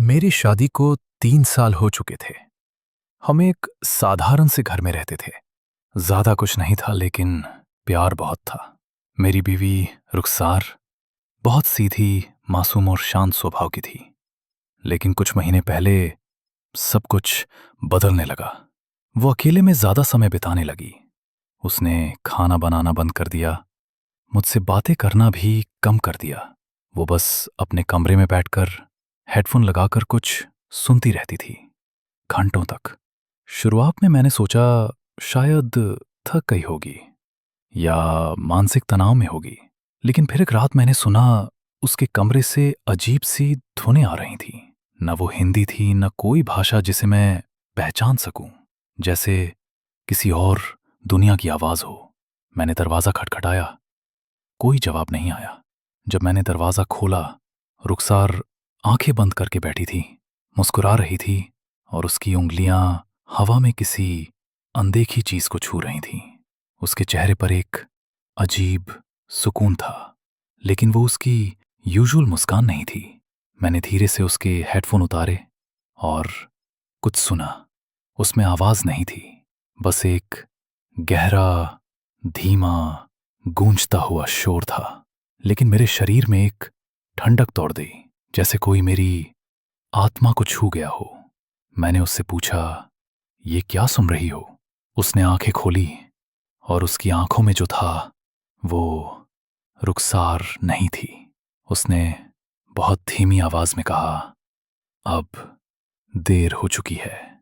मेरी शादी को 3 साल हो चुके थे। हम एक साधारण से घर में रहते थे। ज्यादा कुछ नहीं था लेकिन प्यार बहुत था। मेरी बीवी रुखसार बहुत सीधी, मासूम और शांत स्वभाव की थी। लेकिन कुछ महीने पहले सब कुछ बदलने लगा। वो अकेले में ज्यादा समय बिताने लगी। उसने खाना बनाना बंद कर दिया, मुझसे बातें करना भी कम कर दिया। वो बस अपने कमरे में बैठकर हेडफोन लगाकर कुछ सुनती रहती थी, घंटों तक। शुरुआत में मैंने सोचा शायद थक गई होगी या मानसिक तनाव में होगी। लेकिन फिर एक रात मैंने सुना उसके कमरे से अजीब सी धुनें आ रही थीं। न वो हिंदी थी, न कोई भाषा जिसे मैं पहचान सकूं। जैसे किसी और दुनिया की आवाज हो। मैंने दरवाजा खटखटाया, कोई जवाब नहीं आया। जब मैंने दरवाजा खोला, रुखसार आंखें बंद करके बैठी थी, मुस्कुरा रही थी और उसकी उंगलियां हवा में किसी अनदेखी चीज को छू रही थीं। उसके चेहरे पर एक अजीब सुकून था, लेकिन वो उसकी यूजुअल मुस्कान नहीं थी। मैंने धीरे से उसके हेडफोन उतारे और कुछ सुना। उसमें आवाज नहीं थी, बस एक गहरा, धीमा, गूंजता हुआ शोर था। लेकिन मेरे शरीर में एक ठंडक दौड़ गई, जैसे कोई मेरी आत्मा को छू गया हो। मैंने उससे पूछा, ये क्या सुन रही हो? उसने आंखें खोली और उसकी आंखों में जो था वो रुखसार नहीं थी। उसने बहुत धीमी आवाज में कहा, अब देर हो चुकी है।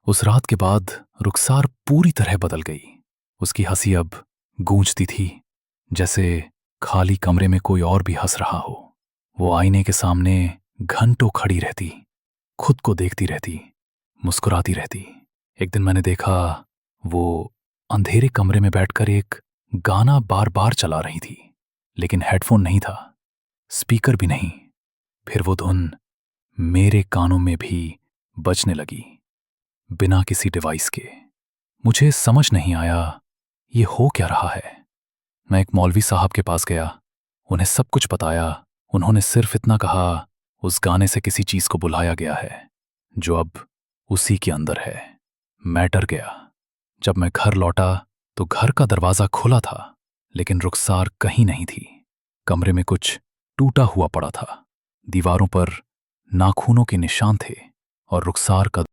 उस रात के बाद रुखसार पूरी तरह बदल गई। उसकी हंसी अब गूंजती थी, जैसे खाली कमरे में कोई और भी हंस रहा हो। वो आईने के सामने घंटों खड़ी रहती, खुद को देखती रहती, मुस्कुराती रहती। एक दिन मैंने देखा वो अंधेरे कमरे में बैठकर एक गाना बार बार चला रही थी, लेकिन हेडफोन नहीं था, स्पीकर भी नहीं। फिर वो धुन मेरे कानों में भी बजने लगी, बिना किसी डिवाइस के। मुझे समझ नहीं आया ये हो क्या रहा है। मैं एक मौलवी साहब के पास गया, उन्हें सब कुछ बताया। उन्होंने सिर्फ इतना कहा, उस गाने से किसी चीज को बुलाया गया है जो अब उसी के अंदर है। मैं डर गया। जब मैं घर लौटा तो घर का दरवाजा खुला था, लेकिन रुखसार कहीं नहीं थी। कमरे में कुछ टूटा हुआ पड़ा था, दीवारों पर नाखूनों के निशान थे और रुखसार का